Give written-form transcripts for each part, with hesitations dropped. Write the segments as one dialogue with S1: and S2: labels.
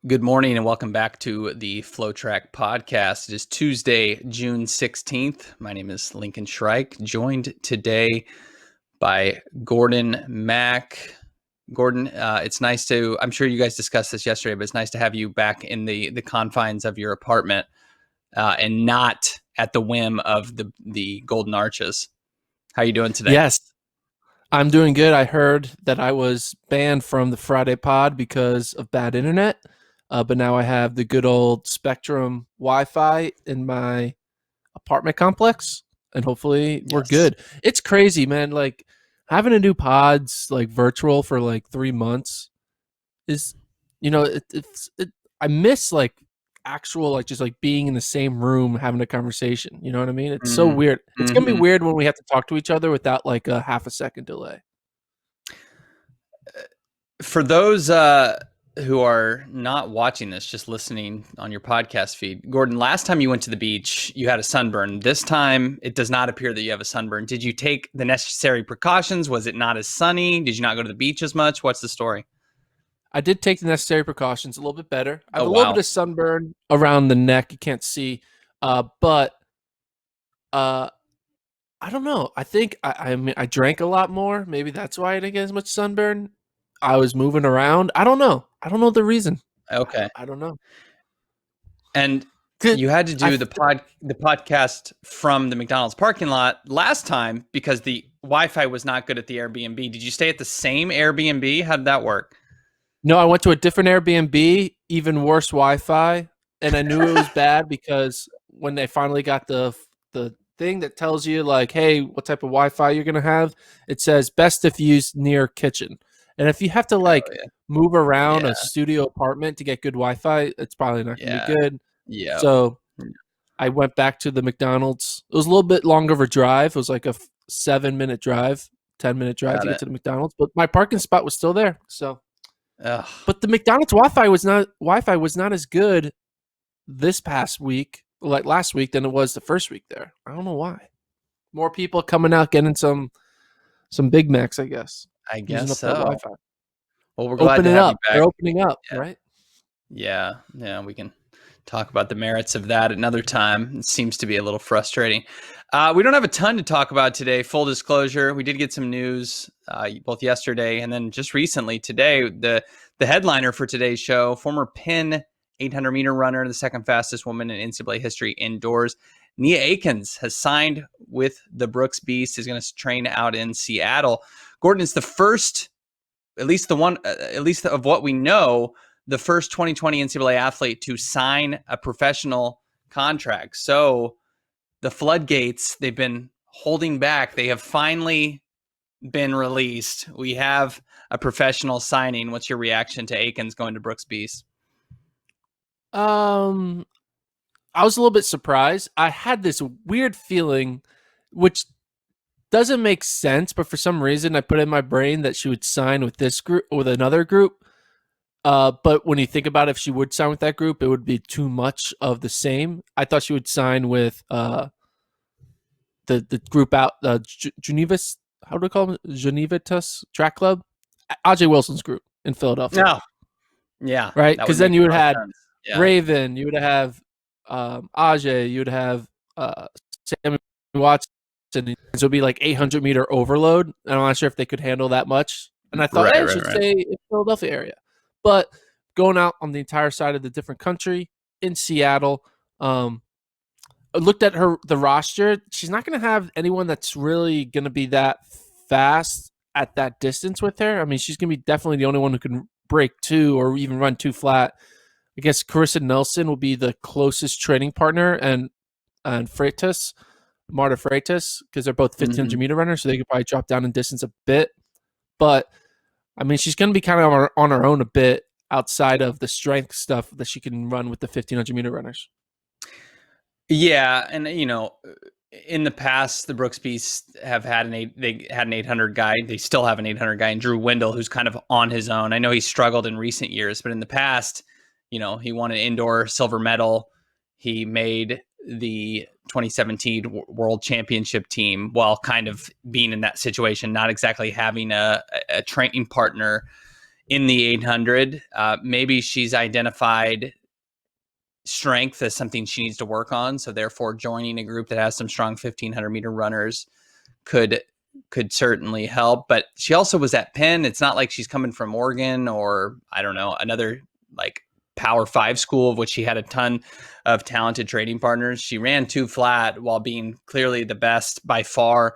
S1: Good morning and welcome back to the FloTrack podcast. It is Tuesday, June 16th. My name is Lincoln Shrike, joined today by Gordon Mack. Gordon, it's nice to, I'm sure you guys discussed this yesterday, but it's nice to have you back in the confines of your apartment and not at the whim of the Golden Arches. How are you doing today?
S2: Yes, I'm doing good. I heard that I was banned from the Friday pod because of bad internet, but now I have the good old Spectrum Wi-Fi in my apartment complex, and hopefully we're
S1: Yes.
S2: good. It's crazy, man. Like having to do pods like virtual for like 3 months is, I miss like actual like just like being in the same room having a conversation. You know what I mean? It's so weird. It's gonna be
S1: Mm-hmm.
S2: weird when we have to talk to each other without like a half a second delay.
S1: For those who are not watching this, just listening on your podcast feed, Gordon, last time you went to the beach, you had a sunburn. This time, it does not appear that you have a sunburn. Did you take the necessary precautions? Was it not as sunny? Did you not go to the beach as much? What's the story?
S2: I did take the necessary precautions, a little bit better. I
S1: Oh,
S2: have a little bit
S1: wow.
S2: of sunburn around the neck. You can't see, but uh, I don't know. I think I mean I drank a lot more. Maybe that's why I didn't get as much sunburn. I was moving around. I don't know. I don't know the reason.
S1: Okay.
S2: I don't know.
S1: And
S2: Good.
S1: you had to
S2: I
S1: do the podcast from the McDonald's parking lot last time because the Wi-Fi was not good at the Airbnb. Did you stay at the same Airbnb? How did that work?
S2: No, I went to a different Airbnb, even worse Wi-Fi, and I knew it was bad because when they finally got the thing that tells you like, hey, what type of Wi-Fi you're gonna have, it says best if used near kitchen. And if you have to
S1: Oh,
S2: like
S1: yeah.
S2: move around a
S1: Yeah.
S2: studio apartment to get good Wi-Fi, it's probably not gonna be
S1: Yeah.
S2: good.
S1: Yeah.
S2: So I went back to the McDonald's. It was a little bit longer of a drive. It was like a 7-minute drive, 10-minute drive
S1: Got
S2: to get
S1: it.
S2: to the McDonald's, but my parking spot was still there. So
S1: Ugh.
S2: but the McDonald's Wi-Fi was not as good this past week, like last week, than it was the first week there. I don't know why. More people coming out getting some Big Macs, I guess,
S1: I
S2: using
S1: guess
S2: up that
S1: so.
S2: Wi-Fi.
S1: Well, we're glad
S2: Open
S1: to
S2: it
S1: have you
S2: up.
S1: back.
S2: They're opening up,
S1: Yeah.
S2: right?
S1: Yeah. Yeah. We can talk about the merits of that another time. It seems to be a little frustrating. We don't have a ton to talk about today. Full disclosure, we did get some news both yesterday and then just recently today. The headliner for today's show, former Penn 800-meter runner, the second fastest woman in NCAA history indoors, Nia Akins has signed with the Brooks Beast. Is going to train out in Seattle. Gordon is the first, at least of what we know, the first 2020 NCAA athlete to sign a professional contract. So the floodgates, they've been holding back. They have finally been released. We have a professional signing. What's your reaction to Akins going to Brooks Beast?
S2: Um, I was a little bit surprised. I had this weird feeling, which doesn't make sense, but for some reason I put in my brain that she would sign with this group or with another group. But when you think about it, if she would sign with that group, it would be too much of the same. I thought she would sign with the group out Geneva's, how do we call them? Genevitas Track Club, Ajay Wilson's group in Philadelphia,
S1: No. Yeah,
S2: right?
S1: that
S2: Because
S1: would
S2: then
S1: make
S2: you
S1: a
S2: would
S1: lot of
S2: have
S1: sense. Yeah.
S2: Raven, you would have Ajay, you would have Sammy Watson. So it would be like 800-meter overload. And I'm not sure if they could handle that much. And I thought,
S1: Right,
S2: hey, it
S1: right,
S2: should
S1: right.
S2: stay in Philadelphia area. But going out on the entire side of the different country in Seattle, I looked at the roster. She's not going to have anyone that's really going to be that fast at that distance with her. I mean, she's going to be definitely the only one who can break two or even run two flat. I guess Carissa Nelson will be the closest training partner, and Marta Freitas, because they're both 1500-meter runners, so they could probably drop down in distance a bit. But I mean, she's going to be kind of on her own a bit outside of the strength stuff that she can run with the 1500-meter runners.
S1: Yeah, and in the past, the Brooks Beasts have had they had an 800 guy. They still have an 800 guy, and Drew Wendell, who's kind of on his own. I know he struggled in recent years, but in the past, he won an indoor silver medal. He made the 2017 World Championship team while kind of being in that situation, not exactly having a training partner in the 800. Maybe she's identified strength as something she needs to work on. So therefore, joining a group that has some strong 1500 meter runners could certainly help. But she also was at Penn. It's not like she's coming from Oregon or I don't know, another like Power 5 school of which she had a ton of talented training partners. She ran 2 flat while being clearly the best by far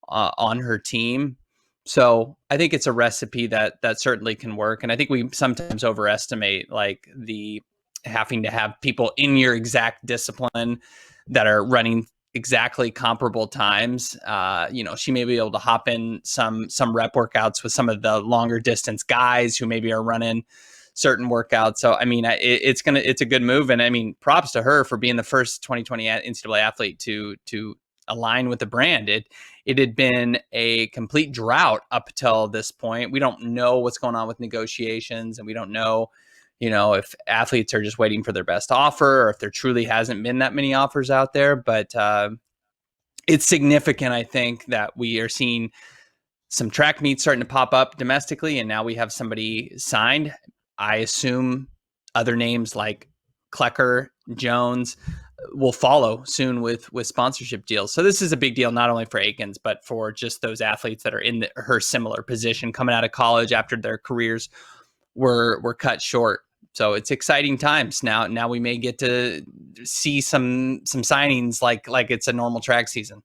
S1: on her team. So I think it's a recipe that certainly can work. And I think we sometimes overestimate like the having to have people in your exact discipline that are running exactly comparable times. She may be able to hop in some rep workouts with some of the longer distance guys who maybe are running certain workouts. So I mean, it's a good move, and I mean, props to her for being the first 2020 NCAA athlete to align with the brand. It had been a complete drought up till this point. We don't know what's going on with negotiations, and we don't know, if athletes are just waiting for their best offer or if there truly hasn't been that many offers out there. But it's significant, I think, that we are seeing some track meets starting to pop up domestically, and now we have somebody signed. I assume other names like Klecker, Jones will follow soon with sponsorship deals. So this is a big deal, not only for Akins, but for just those athletes that are in her similar position coming out of college after their careers were cut short. So it's exciting times now. Now we may get to see some signings like it's a normal track season.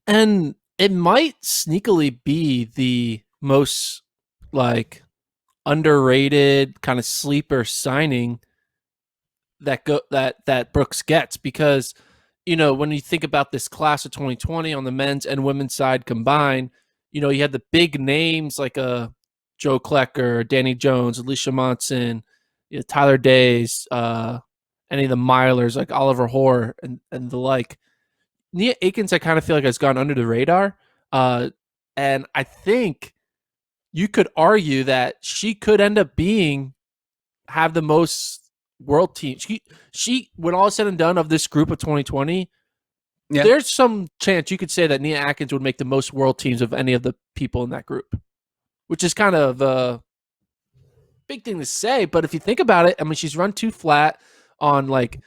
S2: And it might sneakily be the most like underrated kind of sleeper signing that Brooks gets, because when you think about this class of 2020 on the men's and women's side combined, you had the big names like Joe Klecker, Danny Jones, Alicia Monson, Tyler Days, any of the milers like Oliver Hoare and the like. Nia Akins, I kind of feel like has gone under the radar, and I think you could argue that she could end up have the most world teams. She when all is said and done of this group of 2020, there's some chance you could say that Nia Akins would make the most world teams of any of the people in that group, which is kind of a big thing to say. But if you think about it, I mean, she's run 2 flat on like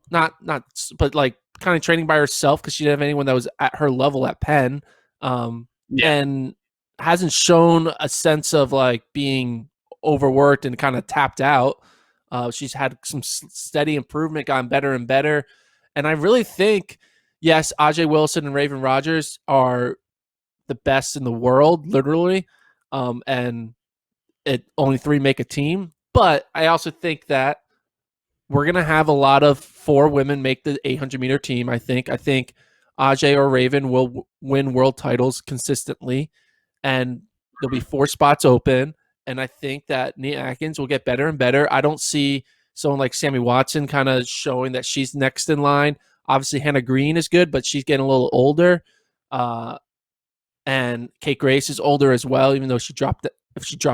S2: but like kind of training by herself because she didn't have anyone that was at her level at Penn, and hasn't shown a sense of like being overworked and kind of tapped out. She's had some steady improvement, gotten better and better. And I really think, yes, Ajay Wilson and Raven Rogers are the best in the world, literally. And only 3 make a team. But I also think that we're going to have a lot of 4 women make the 800-meter team, I think. I think Ajay or Raven will win world titles consistently, and there'll be 4 spots open. And I think that Nia Akins will get better and better. I don't see someone like Sammy Watson kind of showing that she's next in line. Obviously, Hannah Green is good, but she's getting a little older. And Kate Grace is older as well, even though she dropped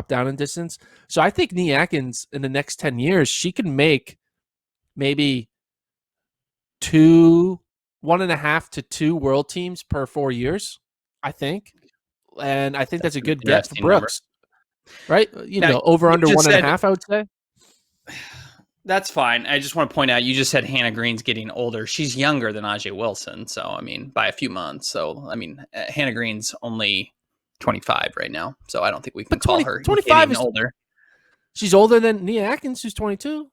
S2: down in distance. So I think Nia Akins in the next 10 years, she can make maybe 1.5 to 2 world teams per 4 years, I think. And I think that's a good get for Brooks. Right?
S1: Now,
S2: over under 1.5, I would say.
S1: That's fine. I just want to point out, you just said Hannah Green's getting older. She's younger than Ajay Wilson. So, I mean, by a few months. So, I mean, Hannah Green's only 25 right now. So I don't think we can call her
S2: 25
S1: getting older.
S2: She's older than Nia Akins, who's 22.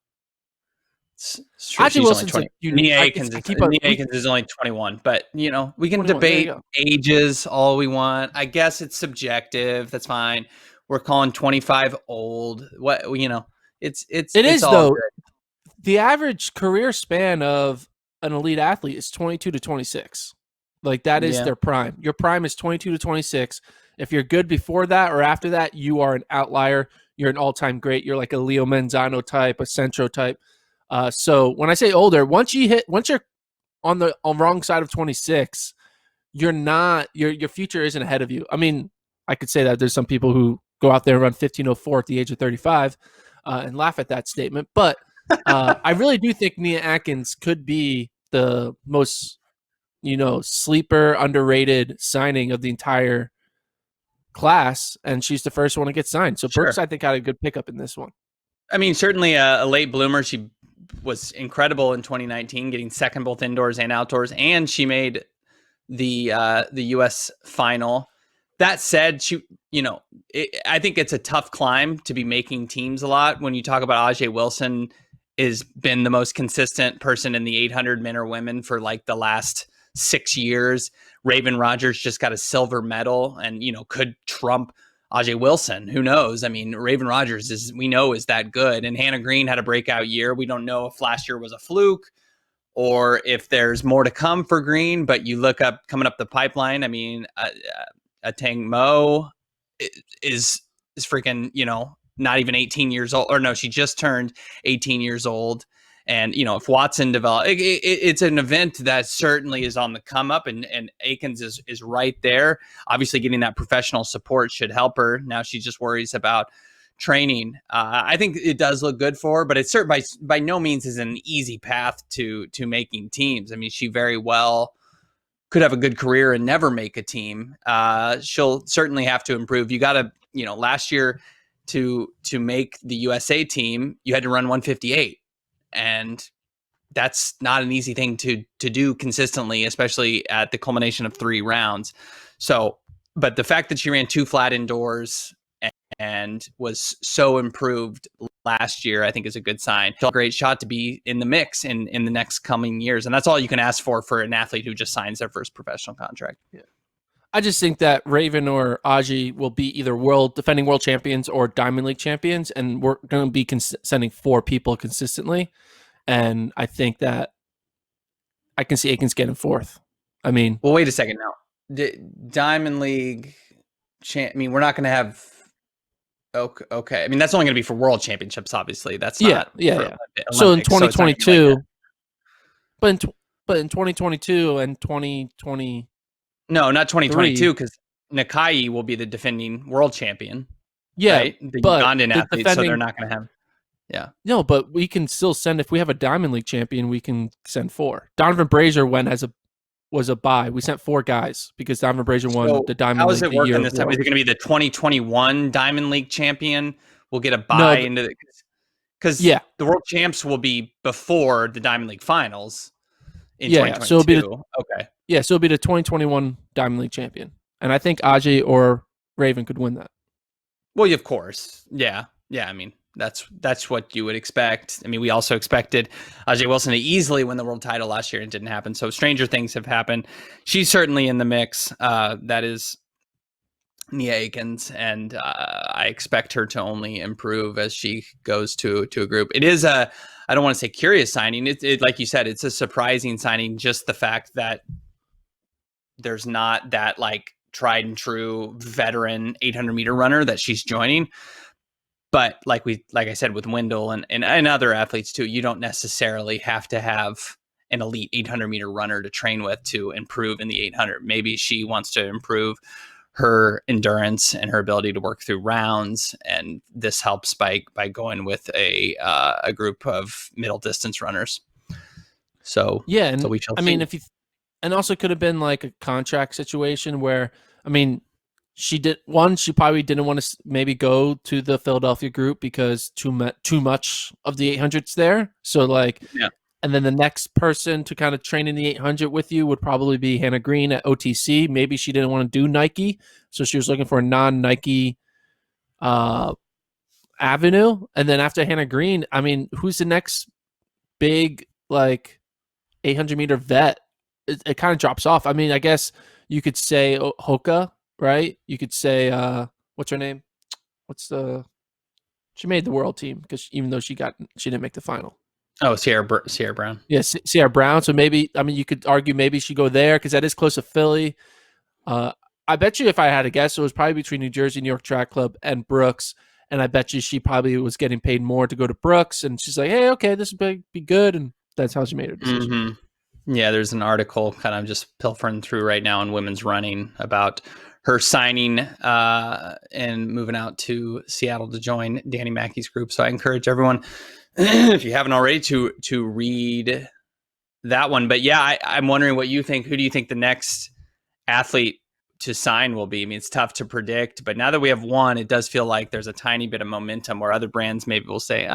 S1: Ajay Wilson's Nia Akins is only 21, but we can debate ages all we want. I guess it's subjective. That's fine. We're calling 25 old. What it's all
S2: though.
S1: Good.
S2: The average career span of an elite athlete is 22 to 26. Like that is their prime. Your prime is 22 to 26. If you're good before that or after that, you are an outlier. You're an all-time great. You're like a Leo Manzano type, a Centro type. So when I say older, once you're on the wrong side of 26, you're not your future isn't ahead of you. I mean, I could say that there's some people who go out there and run 15:04 at the age of 35 and laugh at that statement, but I really do think Nia Akins could be the most sleeper underrated signing of the entire class, and she's the first one to get signed. So
S1: Sure.
S2: Brooks, I think, had a good pickup in this one.
S1: I mean, certainly a late bloomer. She was incredible in 2019, getting second both indoors and outdoors, and she made the U.S. final. That said, I think it's a tough climb to be making teams a lot. When you talk about Ajay Wilson, has been the most consistent person in the 800 men or women for like the last 6 years. Raven Rogers just got a silver medal, and could trump Ajay Wilson. Who knows? I mean, Raven Rogers is that good, and Hannah Green had a breakout year. We don't know if last year was a fluke or if there's more to come for Green, but you look up coming up the pipeline. I mean, Tang Mo is freaking, not even 18 years old, or no, she just turned 18 years old. And, if Watson it's an event that certainly is on the come up, and Akins is right there. Obviously getting that professional support should help her. Now she just worries about training. I think it does look good for her, but it's certainly by no means is an easy path to making teams. I mean, she very well could have a good career and never make a team. She'll certainly have to improve. You got to, last year to make the USA team, you had to run 158, and that's not an easy thing to do consistently, especially at the culmination of 3 rounds. So, but the fact that she ran 2 flat indoors and was so improved last year, I think is a good sign. A great shot to be in the mix in the next coming years. And that's all you can ask for an athlete who just signs their first professional contract.
S2: Yeah. I just think that Raven or Aji will be either defending world champions or Diamond League champions, and we're going to be sending 4 people consistently. And I think that I can see Akins getting 4th. I mean,
S1: well, wait a second now. Diamond League, I mean, we're not going to have. Okay. I mean, that's only going to be for world championships. Obviously, that's not.
S2: Yeah.
S1: Olympics,
S2: so in 2022,
S1: so
S2: but in 2022 and 2020.
S1: No, not 2022, because Nakai will be the defending world champion.
S2: Yeah,
S1: right? The Ugandan athletes, so they're not going to have. Yeah.
S2: No, but we can still send, if we have a Diamond League champion, we can send 4. Donovan Brazier was a bye. We sent 4 guys because Donovan Brazier won the Diamond League.
S1: How is it working this time? Is it going to be the 2021 Diamond League champion? We'll get a bye into the, because the world champs will be before the Diamond League finals in 2022.
S2: So it'll be the 2021 Diamond League champion, and I think Ajay or Raven could win that.
S1: Well, of course, yeah. I mean, that's what you would expect. I mean, we also expected Ajay Wilson to easily win the world title last year, and it didn't happen. So stranger things have happened. She's certainly in the mix. That is Nia Akins, and I expect her to only improve as she goes to a group. It is I don't want to say curious signing. It like you said, it's a surprising signing. Just the fact that there's not that like tried and true veteran 800 meter runner that she's joining. But like I said, with Wendell and other athletes too, you don't necessarily have to have an elite 800 meter runner to train with to improve in the 800. Maybe she wants to improve her endurance and her ability to work through rounds, and this helps by going with a group of middle distance runners. So
S2: yeah, and
S1: so we shall
S2: I
S1: see.
S2: mean, and also could have been like a contract situation where, I mean, she probably didn't want to maybe go to the Philadelphia group because too much of the 800s there. So like,
S1: yeah.
S2: And then the next person to kind of train in the 800 with you would probably be Hannah Green at OTC. Maybe she didn't want to do Nike, so she was looking for a non-Nike avenue. And then after Hannah Green, I mean, who's the next big like 800 meter vet? It kind of drops off. I mean, I guess you could say Hoka, right? You could say what's her name? She made the world team because even though she didn't make the final.
S1: Oh, Sierra Brown.
S2: Yes, Sierra Brown. So maybe, I mean, you could argue maybe she go there because that is close to Philly. I bet you if I had to guess, it was probably between New Jersey, New York Track Club, and Brooks. And I bet you she probably was getting paid more to go to Brooks. And she's like, hey, okay, this would be good. And that's how she made her decision.
S1: Mm-hmm. Yeah, there's an article kind of just pilfering through right now in Women's Running about her signing and moving out to Seattle to join Danny Mackey's group. So I encourage everyone, if you haven't already, to read that one. But yeah, I'm wondering what you think. Who do you think the next athlete to sign will be. I mean, it's tough to predict, but now that we have one, it does feel like there's a tiny bit of momentum where other brands maybe will say,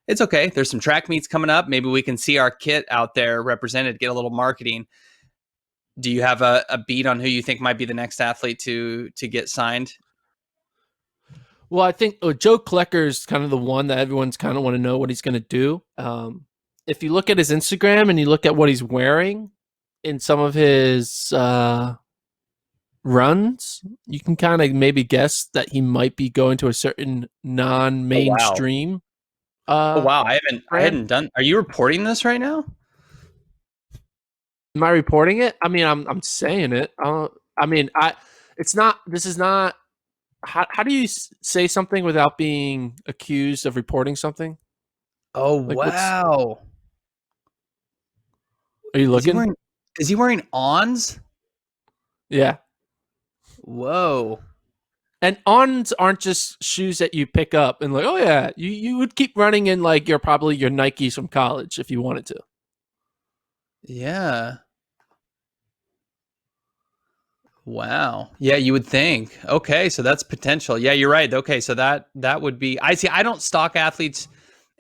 S1: it's okay. There's some track meets coming up. Maybe we can see our kit out there represented, get a little marketing. Do you have a beat on who you think might be the next athlete to get signed?
S2: Well, I think Joe Klecker is kind of the one that everyone's kind of want to know what he's going to do. If you look at his Instagram and you look at what he's wearing in some of his runs, you can kind of maybe guess that he might be going to a certain non-mainstream.
S1: Oh wow! I
S2: brand.
S1: hadn't done. Are you reporting this right now?
S2: Am I reporting it? I mean, I'm saying it. It's not. This is not. How do you say something without being accused of reporting something?
S1: Oh
S2: Like,
S1: wow!
S2: Are you looking?
S1: Is he wearing ons?
S2: Yeah.
S1: Whoa.
S2: And ons aren't just shoes that you pick up and like, oh yeah, you would keep running in like your Nikes from college if you wanted to.
S1: Yeah. Wow. Yeah, you would think. Okay, so that's potential. Yeah, you're right. Okay, so that would be. I see. I don't stalk athletes'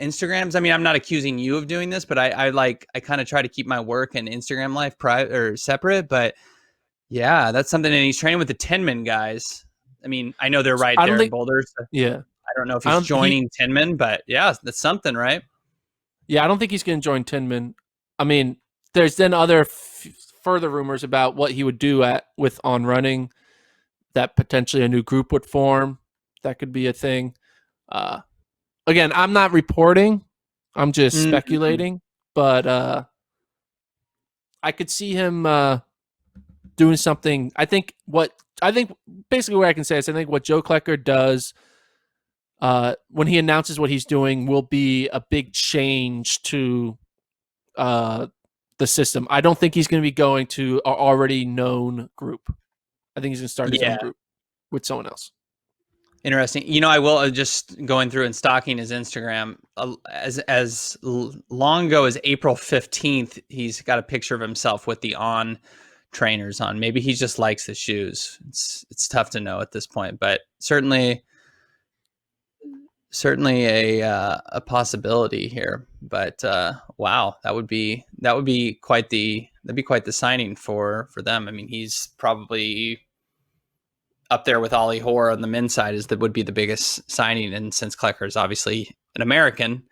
S1: Instagrams. I mean, I'm not accusing you of doing this, but I kind of try to keep my work and Instagram life private or separate. But yeah, that's something. And he's training with the Tinman guys. I mean, I know they're right
S2: I don't
S1: there in
S2: think.
S1: Boulder. So
S2: Yeah.
S1: I don't know if
S2: I
S1: he's
S2: don't.
S1: joining Tinman, but yeah, that's something, right?
S2: Yeah, I don't think he's going to join Tinman. I mean, there's then other further rumors about what he would do with On Running, that potentially a new group would form. That could be a thing. Again, I'm not reporting. I'm just
S1: Mm-hmm.
S2: speculating. But I could see him doing something. I think basically what I can say is I think what Joe Klecker does when he announces what he's doing will be a big change to the system. I don't think he's going to be going to an already known group. I think he's going to start his own group with someone else.
S1: Interesting. You know, I will just going through and stalking his Instagram as long ago as April 15th. He's got a picture of himself with the On trainers on. Maybe he just likes the shoes. It's tough to know at this point, but certainly a possibility here. But wow, that'd be quite the signing for them. I mean, he's probably up there with Ollie Hoare on the men's side would be the biggest signing, and since Klecker is obviously an American,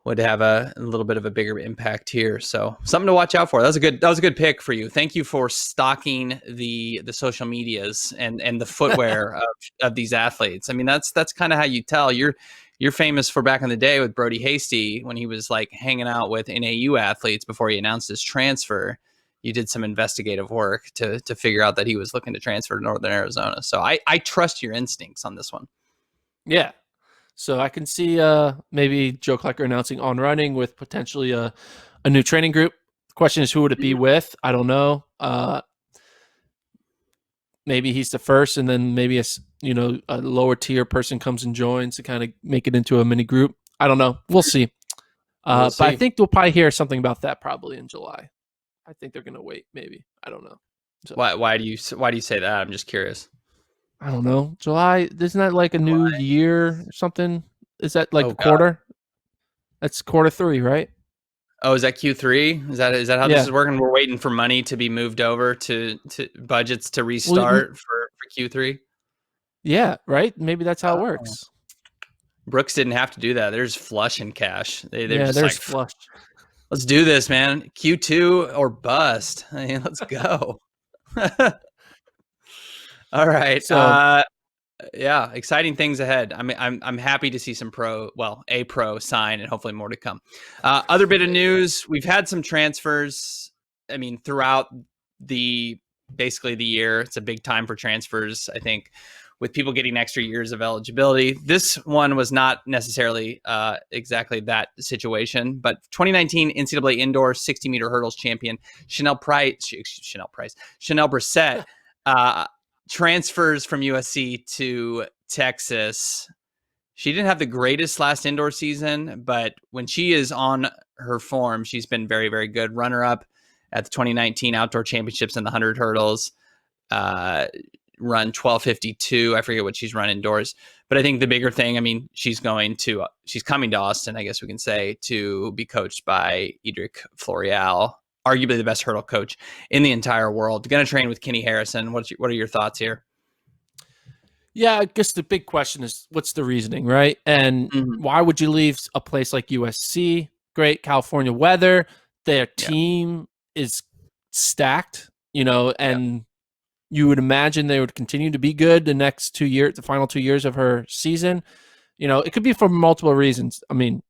S1: would have a little bit of a bigger impact here. So something to watch out for. That was a good pick for you. Thank you for stalking the social medias and the footwear of these athletes. I mean, that's kind of how you tell. You're famous for back in the day with Brody Hasty when he was like hanging out with NAU athletes before he announced his transfer. You did some investigative work to figure out that he was looking to transfer to Northern Arizona. So I trust your instincts on this one.
S2: Yeah. So I can see maybe Joe Klecker announcing On Running with potentially a new training group. The question is, who would it be with? I don't know. Maybe he's the first, and then maybe a lower tier person comes and joins to kind of make it into a mini group. I don't know. We'll see. But I think we'll probably hear something about that probably in July. I think they're gonna wait. Maybe, I don't know.
S1: So, why do you say that? I'm just curious.
S2: I don't know. July, isn't that like a new year or something? Is that like quarter? God. That's Q3, right?
S1: Oh, is that Q3? Is that how this is working? We're waiting for money to be moved over to budgets to restart for Q3.
S2: Yeah, right. Maybe that's how it works.
S1: Brooks didn't have to do that. There's flush in cash. They're just
S2: like flush.
S1: Let's do this, man. Q2 or bust. I mean, let's go. All right. So, yeah, exciting things ahead. I mean, I'm happy to see some a pro sign, and hopefully more to come. Other bit of news: we've had some transfers. I mean, throughout basically the year, it's a big time for transfers. I think with people getting extra years of eligibility. This one was not necessarily exactly that situation, but 2019 NCAA indoor 60-meter hurdles champion Chanel Brissett transfers from USC to Texas. She didn't have the greatest last indoor season, but when she is on her form, she's been very, very good. Runner-up at the 2019 outdoor championships in the 100 hurdles. uh, run 12:52. I forget what she's run indoors, but I think the bigger thing, I mean, she's coming to Austin, I guess we can say, to be coached by Edric Florial, arguably the best hurdle coach in the entire world. Going to train with Kenny Harrison. What are your thoughts here?
S2: Yeah, I guess the big question is what's the reasoning, right? And why would you leave a place like USC? Great California weather. Their team is stacked, and you would imagine they would continue to be good the final 2 years of her season. It could be for multiple reasons. I mean,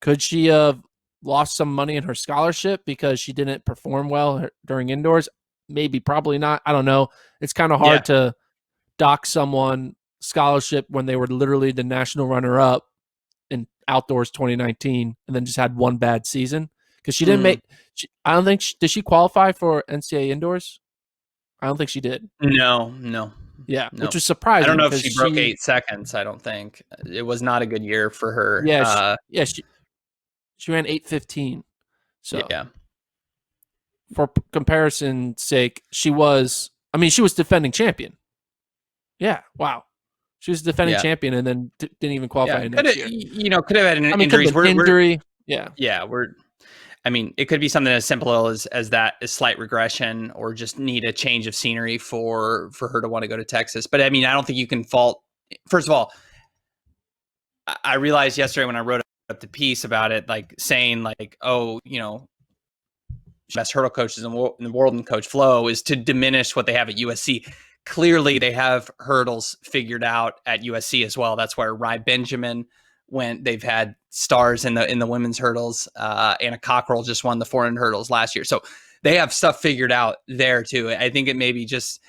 S2: could she have lost some money in her scholarship because she didn't perform well during indoors? Maybe, probably not. I don't know. It's kind of hard to dock someone scholarship when they were literally the national runner-up in outdoors 2019 and then just had one bad season because she didn't make. I don't think did she qualify for NCAA indoors? I don't think she did.
S1: No.
S2: Yeah,
S1: No.
S2: which was surprising.
S1: I don't know if she broke 8 seconds. I don't think it was not a good year for her.
S2: Yeah, she ran 8:15. So
S1: yeah,
S2: for comparison's sake, she was defending champion. Yeah, wow. She was defending champion and then didn't even qualify next year.
S1: Could have had an injuries.
S2: Injury. Yeah.
S1: I mean, it could be something as simple as that, a slight regression, or just need a change of scenery for her to want to go to Texas. But I mean, I don't think you can fault. First of all, I realized yesterday when I wrote up the piece about it, like saying like, oh, best hurdle coaches in the world and Coach Flo, is to diminish what they have at USC. Clearly, they have hurdles figured out at USC as well. That's where Rai Benjamin went. They've had stars in the women's hurdles. Anna Cockrell just won the 400 hurdles last year, so they have stuff figured out there too. I think it maybe just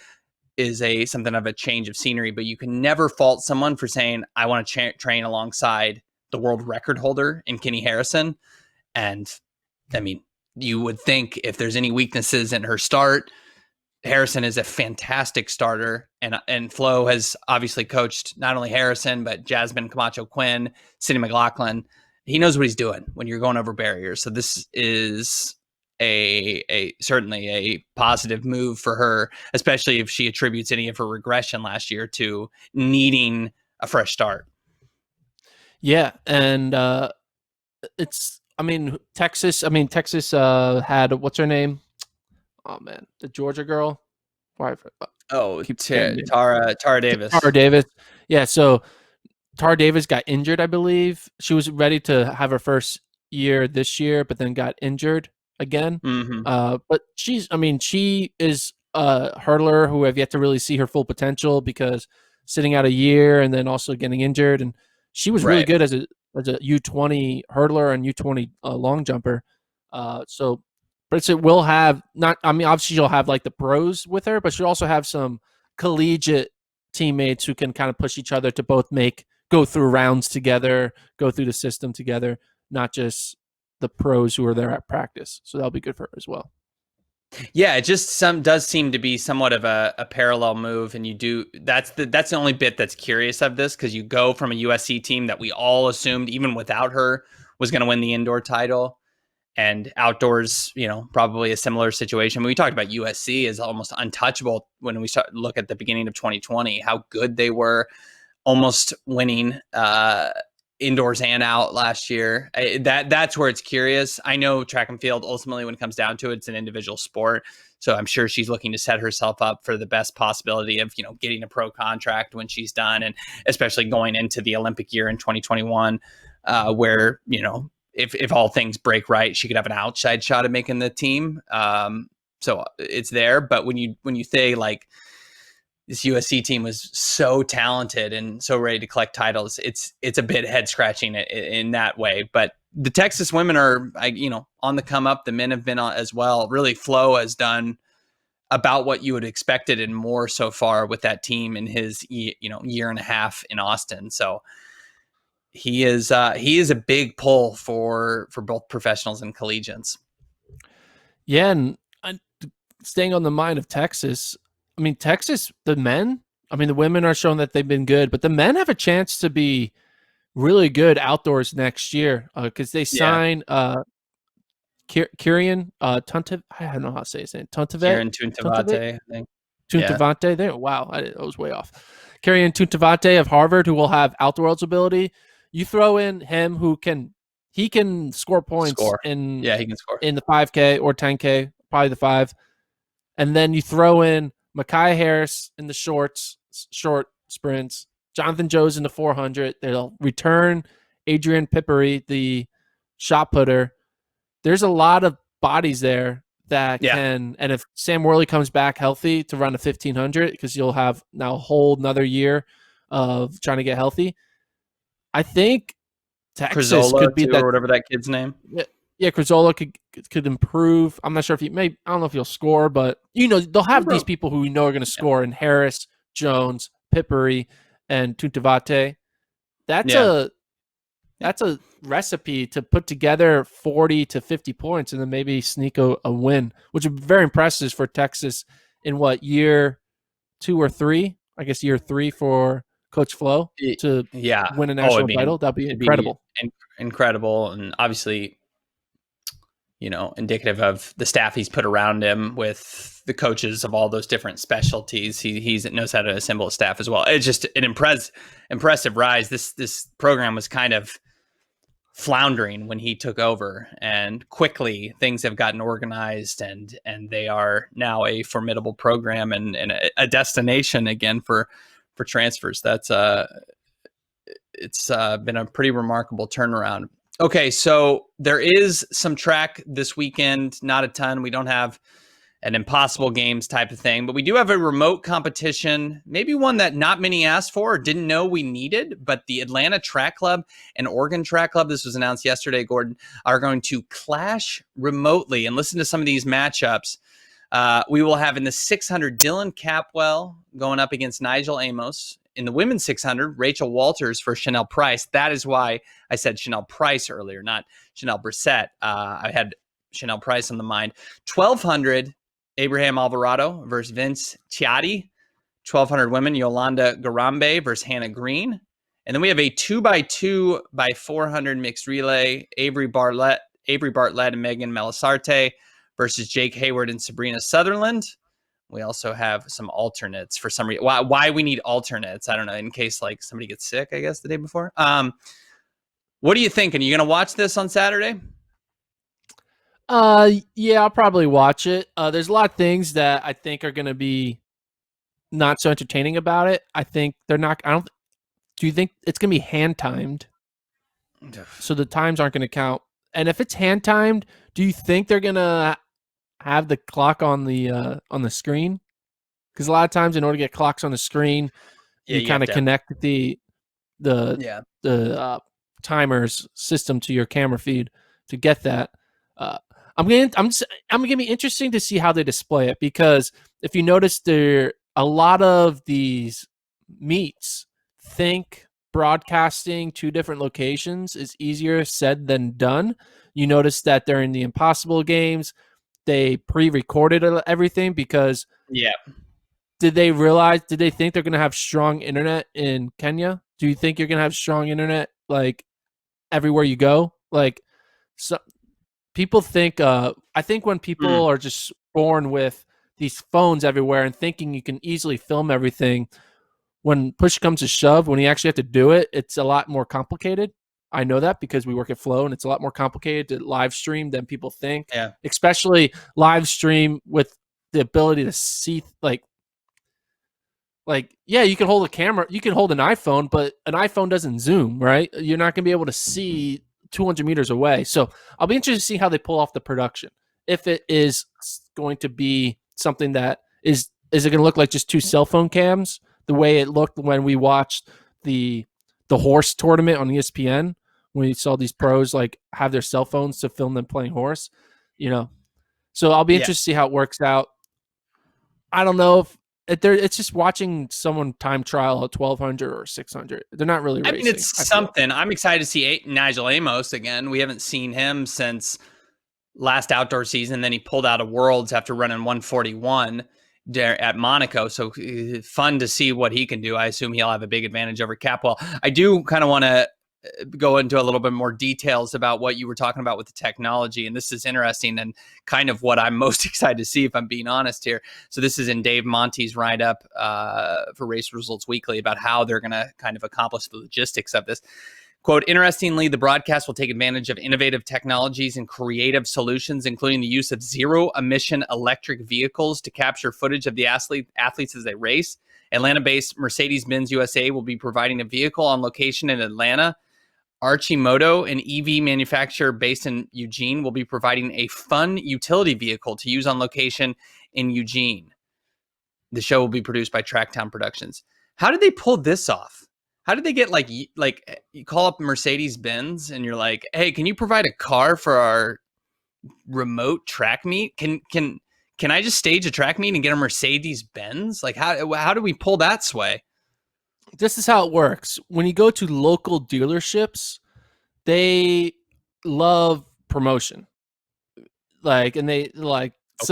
S1: is something of a change of scenery, but you can never fault someone for saying, I want to train alongside the world record holder in Kenny Harrison. And I mean, you would think if there's any weaknesses in her start, Harrison is a fantastic starter, and Flo has obviously coached not only Harrison, but Jasmine Camacho Quinn, Sydney McLaughlin. He knows what he's doing when you're going over barriers. So this is certainly a positive move for her, especially if she attributes any of her regression last year to needing a fresh start.
S2: Yeah, and Texas had, what's her name? Oh man, the Georgia girl.
S1: Tara Davis.
S2: Tara Davis. Yeah, so Tara Davis got injured, I believe. She was ready to have her first year this year, but then got injured again. But she is a hurdler who have yet to really see her full potential because sitting out a year and then also getting injured. And she was really good as a U20 hurdler and U20 long jumper. So Bridget will have obviously she'll have like the pros with her, but she'll also have some collegiate teammates who can kind of push each other to both go through rounds together, go through the system together, not just the pros who are there at practice. So that'll be good for her as well.
S1: Yeah, it just does seem to be somewhat of a parallel move, and that's the only bit that's curious of this, because you go from a USC team that we all assumed, even without her, was going to win the indoor title, and outdoors, probably a similar situation. We talked about USC as almost untouchable when we look at the beginning of 2020, how good they were, almost winning indoors and out last year. That's where it's curious. I know track and field, ultimately, when it comes down to it, it's an individual sport. So I'm sure she's looking to set herself up for the best possibility of, getting a pro contract when she's done. And especially going into the Olympic year in 2021, where, if all things break right, she could have an outside shot at making the team. So it's there. But when you say like, this USC team was so talented and so ready to collect titles, it's a bit head scratching in that way. But the Texas women are, on the come up. The men have been on as well. Really, Flo has done about what you would expected and more so far with that team in his year and a half in Austin. So he is a big pull for both professionals and collegiates.
S2: Yeah, and staying on the mind of Texas. Texas, the men, the women are showing that they've been good, but the men have a chance to be really good outdoors next year because they sign Kieran Tuntev. I don't know how to say his name.
S1: Kieran Tuntavate, I think.
S2: Tuntavante there. Wow, I was way off. Carrying Tuntavante of Harvard, who will have out the world's ability. You throw in him, who can score points
S1: Score.
S2: in
S1: Yeah, he can score.
S2: in the 5K or 10K, probably the 5. And then you throw in Micaiah Harris in the short sprints, Jonathan Joes in the 400. They'll return Adrian Pippery, the shot putter. There's a lot of bodies there that can, and if Sam Worley comes back healthy to run a 1500, because you'll have now a whole another year of trying to get healthy, I think Texas
S1: Crizzola
S2: could be
S1: too,
S2: that,
S1: or whatever that kid's name.
S2: Yeah, Crizzola could improve. I'm not sure if I don't know if he'll score, but they'll have these people who we know are going to score in Harris, Jones, Pippery, and Tuntavate. That's a recipe to put together 40 to 50 points and then maybe sneak a win, which would be very impressive for Texas in year 2 or 3? I guess year 3 for Coach Flo to win a national title. That'd be incredible.
S1: Incredible, and obviously, indicative of the staff he's put around him with the coaches of all those different specialties. He knows how to assemble a staff as well. It's just an impressive rise. This program was kind of floundering when he took over, and quickly things have gotten organized, and they are now a formidable program and a destination again for transfers. It's been a pretty remarkable turnaround. Okay, so there is some track this weekend, not a ton. We don't have an impossible games type of thing, but we do have a remote competition, maybe one that not many asked for or didn't know we needed, but the Atlanta Track Club and Oregon Track Club, this was announced yesterday, Gordon, are going to clash remotely. And listen to some of these matchups. We will have in the 600, Dylan Capwell going up against Nigel Amos. In the women's 600, Rachel Walters for Chanel Price. That is why I said Chanel Price earlier, not Chanel Brissett. I had Chanel Price on the mind. 1200, Abraham Alvarado versus Vince Chiatti. 1200 women, Yolanda Garambe versus Hannah Green. And then we have a 2x2 by 400 mixed relay, Avery Bartlett and Megan Melisarte versus Jake Hayward and Sabrina Sutherland. We also have some alternates for some reason. Why we need alternates, I don't know, in case somebody gets sick, I guess, the day before. What are you thinking? Are you going to watch this on Saturday?
S2: Yeah, I'll probably watch it. There's a lot of things that I think are going to be not so entertaining about it. I think they're not. Do you think it's going to be hand timed? So the times aren't going to count. And if it's hand timed, do you think they're going to have the clock on the screen? Because a lot of times, in order to get clocks on the screen, you kind of connect the timers system to your camera feed to get that. I'm gonna be interesting to see how they display it, because if you notice, a lot of these meets think broadcasting 2 different locations is easier said than done. You notice that during the Impossible Games, they pre-recorded everything because did they think they're going to have strong internet in Kenya? Do you think you're going to have strong internet everywhere you go? So people think I think when people are just born with these phones everywhere and thinking you can easily film everything, when push comes to shove, when you actually have to do it, it's a lot more complicated. I know that because we work at Flow, and it's a lot more complicated to live stream than people think.
S1: Yeah.
S2: Especially live stream with the ability to see, you can hold a camera, you can hold an iPhone, but an iPhone doesn't zoom, right? You're not going to be able to see 200 meters away. So I'll be interested to see how they pull off the production. If it is going to be something that is it going to look like just 2 cell phone cams, the way it looked when we watched the horse tournament on ESPN, when you saw these pros have their cell phones to film them playing horse, So I'll be interested to see how it works out. I don't know if it's just watching someone time trial at 1200 or 600. They're not really racing.
S1: I mean, it's something. I'm excited to see Nigel Amos again. We haven't seen him since last outdoor season. Then he pulled out of Worlds after running 141 there at Monaco. So fun to see what he can do. I assume he'll have a big advantage over Capwell. I do kind of want to go into a little bit more details about what you were talking about with the technology. And this is interesting and kind of what I'm most excited to see, if I'm being honest here. So this is in Dave Monte's write-up for Race Results Weekly about how they're going to kind of accomplish the logistics of this. Quote, interestingly, the broadcast will take advantage of innovative technologies and creative solutions, including the use of zero-emission electric vehicles to capture footage of the athletes as they race. Atlanta-based Mercedes-Benz USA will be providing a vehicle on location in Atlanta. Archimoto, an EV manufacturer based in Eugene, will be providing a fun utility vehicle to use on location in Eugene. The show will be produced by Tracktown Productions. How did they pull this off? How did they get like you call up Mercedes-Benz and you're like, hey, can you provide a car for our remote track meet? Can I just stage a track meet and get a Mercedes-Benz? Like how do we pull that sway?
S2: This is how it works. When you go to local dealerships, they love promotion. So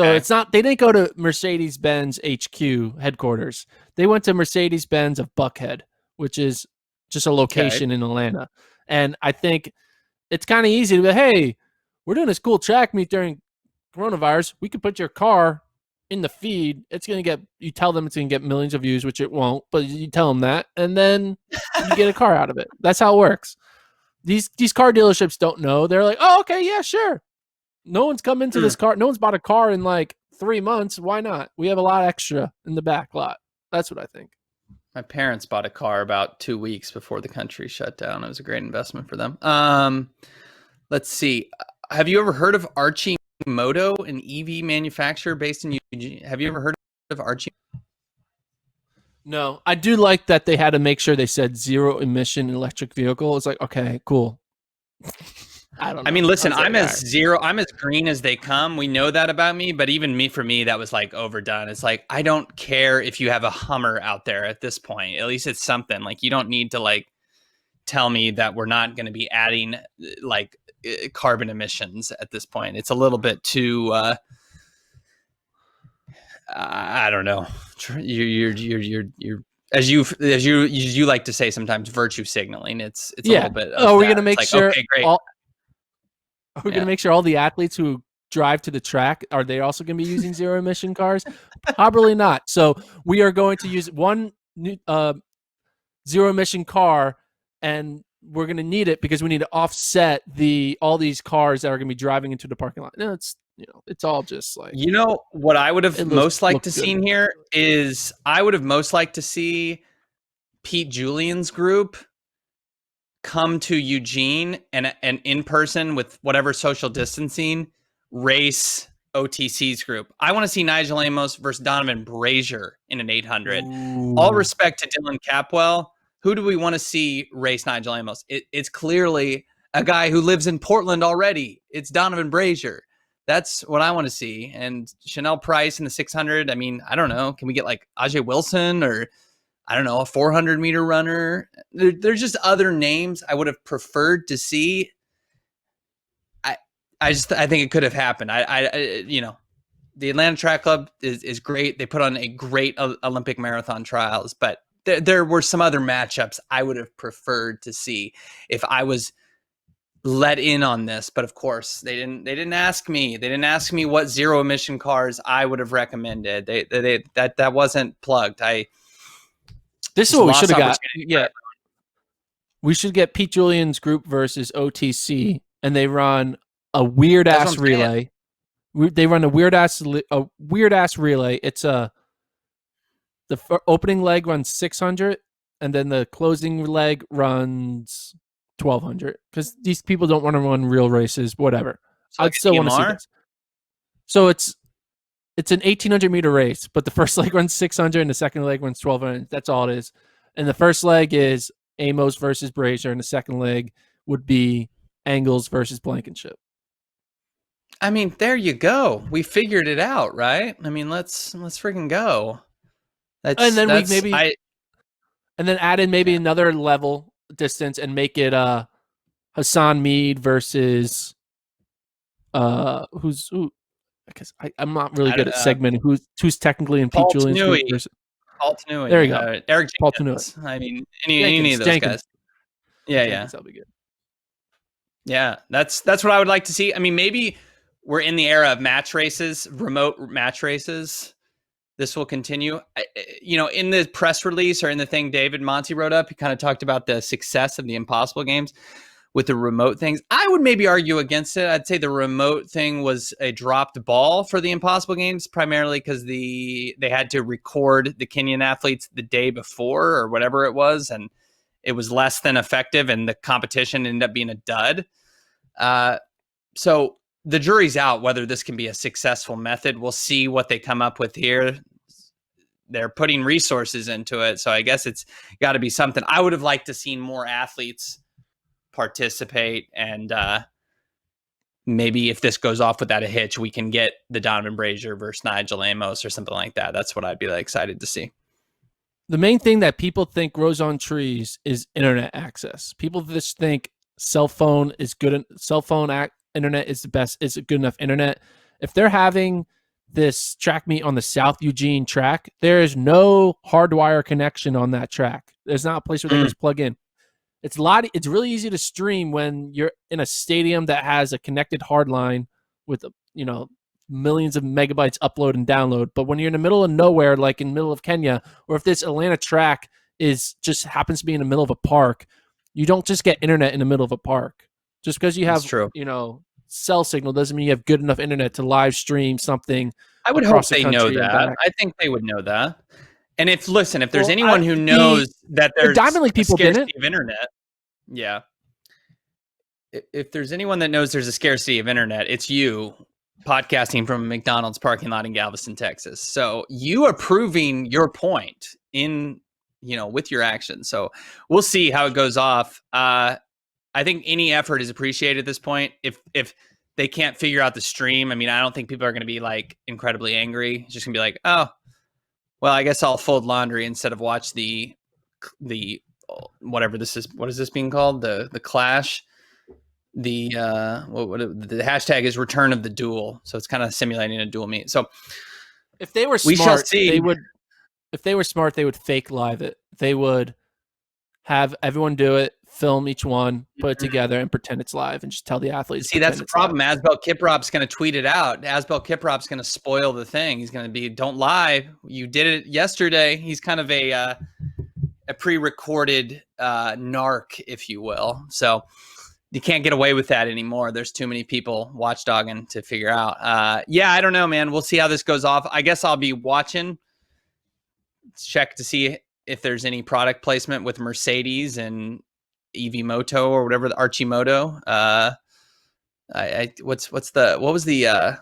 S2: it's not, they didn't go to Mercedes-Benz HQ headquarters. They went to Mercedes-Benz of Buckhead, which is just a location in Atlanta. And I think it's kind of easy to be, hey, we're doing this cool track meet during coronavirus. We could put your car in the feed. It's going to get, you tell them it's going to get millions of views, which it won't, but you tell them that, and then you get a car out of it. That's how it works. These car dealerships don't know. They're like, oh, okay, yeah, sure. No one's come into this car. No one's bought a car in like 3 months. Why not? We have a lot extra in the back lot. That's what I think.
S1: My parents bought a car about 2 weeks before the country shut down. It was a great investment for them. Let's see. Have you ever heard of Archimoto, an EV manufacturer based in Eugene? Have you ever heard of Archie?
S2: No, I do like that they had to make sure they said zero emission electric vehicle. It's like, okay, cool. I don't know.
S1: I mean, listen, I'm as green as they come. We know that about me, but even for me, that was like overdone. It's like, I don't care if you have a Hummer out there at this point. At least it's something. Like, you don't need to like tell me that we're not going to be adding like carbon emissions at this point. It's a little bit too, I don't know. You're as you like to say sometimes, virtue signaling. It's a little bit.
S2: Oh, we're going to make sure.
S1: Okay, great.
S2: We're going to make sure all the athletes who drive to the track, are they also going to be using zero emission cars? Probably not. So we are going to use one zero emission car, and we're going to need it because we need to offset all these cars that are going to be driving into the parking lot. No, it's all just like,
S1: what I would have most liked to see here is I would have most liked to see Pete Julian's group come to Eugene and in person with whatever social distancing race OTC's group. I want to see Nigel Amos versus Donovan Brazier in an 800. Ooh. All respect to Dylan Capwell. Who do we want to see race Nigel Amos? It's clearly a guy who lives in Portland already. It's Donovan Brazier. That's what I want to see. And Chanel Price in the 600. I mean, I don't know. Can we get like Ajay Wilson or I don't know, a 400-meter runner? There's just other names I would have preferred to see. I think it could have happened. The Atlanta Track Club is great. They put on a great Olympic marathon trials, but there were some other matchups I would have preferred to see if I was let in on this. But of course, they didn't ask me. They didn't ask me what zero emission cars I would have recommended. That wasn't plugged.
S2: This is what we should have got. Yeah. We should get Pete Julian's group versus OTC, and they run a weird ass relay. They run a weird ass relay. It's the opening leg runs 600, and then the closing leg runs 1200. Because these people don't want to run real races. Whatever. I'd still want to see this. So it's an 1,800-meter race, but the first leg runs 600 and the second leg runs 1,200. That's all it is. And the first leg is Amos versus Brazier, and the second leg would be Engels versus Blankenship.
S1: I mean, there you go. We figured it out, right? I mean, let's freaking go. And then
S2: add in maybe another level distance and make it Hassan Mead versus who. Because I'm not really good at segmenting who's technically in Pete Julian's group versus
S1: Paul Tanui.
S2: There you go.
S1: Eric
S2: Paul
S1: Jenkins.
S2: Tanui.
S1: I mean, any of those guys. Yeah,
S2: I
S1: yeah.
S2: guess that'll be good.
S1: Yeah, that's what I would like to see. I mean, maybe we're in the era of match races, remote match races. This will continue. In the press release or in the thing David Monty wrote up, he kind of talked about the success of the Impossible games with the remote things. I would maybe argue against it. I'd say the remote thing was a dropped ball for the Impossible games, primarily because they had to record the Kenyan athletes the day before or whatever it was, and it was less than effective, and the competition ended up being a dud. So the jury's out whether this can be a successful method. We'll see what they come up with here. They're putting resources into it, so I guess it's got to be something. I would have liked to seen more athletes participate, and maybe if this goes off without a hitch, we can get the Donovan Brazier versus Nigel Amos or something like that. That's what I'd be excited to see.
S2: The main thing that people think grows on trees is internet access. People just think cell phone is good. Internet is the best. Is good enough internet. If they're having this track meet on the South Eugene track, there is no hardwire connection on that track. There's not a place where they can just plug in. It's really easy to stream when you're in a stadium that has a connected hard line with millions of megabytes upload and download. But when you're in the middle of nowhere, like in the middle of Kenya, or if this Atlanta track just happens to be in the middle of a park, you don't just get internet in the middle of a park. Just because you have cell signal doesn't mean you have good enough internet to live stream something.
S1: I would hope they know that. I think they would know that. And if there's anyone who knows that there's
S2: Diamond League people
S1: scarcity of internet, yeah. If there's anyone that knows there's a scarcity of internet, it's you podcasting from a McDonald's parking lot in Galveston, Texas. So you are proving your point with your actions. So we'll see how it goes off. I think any effort is appreciated at this point. If they can't figure out the stream, I mean, I don't think people are going to be incredibly angry. It's just going to be oh, well, I guess I'll fold laundry instead of watch the whatever this is. What is this being called? The clash. The hashtag is return of the duel. So it's kind of simulating a duel meet. So
S2: if they were smart, they would. If they were smart, they would fake live it. They would have everyone do it, film each one, put it together, and pretend it's live, and just tell the athletes.
S1: See, that's the problem. Asbel Kiprop's going to tweet it out. Asbel Kiprop's going to spoil the thing. He's going to be, don't lie. You did it yesterday. He's kind of a pre-recorded narc, if you will. So you can't get away with that anymore. There's too many people watchdogging to figure out. I don't know, man. We'll see how this goes off. I guess I'll be watching. Check to see if there's any product placement with Mercedes and EV Moto or whatever, the Archimoto. What was the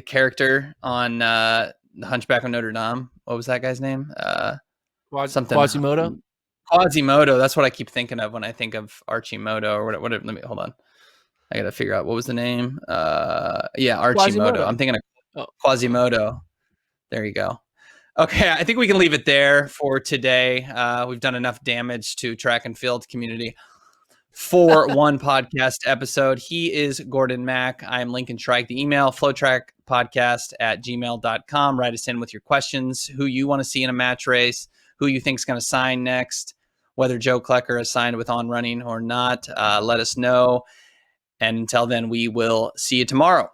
S1: character on the Hunchback of Notre Dame? What was that guy's name?
S2: Quasimodo.
S1: Quasimodo. That's what I keep thinking of when I think of Archimoto or whatever. Let me hold on. I gotta figure out what was the name. Archimoto. Quasimodo. I'm thinking of Quasimodo. There you go. Okay, I think we can leave it there for today. We've done enough damage to track and field community for one podcast episode. He is Gordon Mack. I am Lincoln Shrike. The email, FloTrackPodcast@gmail.com. Write us in with your questions, who you want to see in a match race, who you think is going to sign next, whether Joe Klecker is signed with On Running or not. Let us know. And until then, we will see you tomorrow.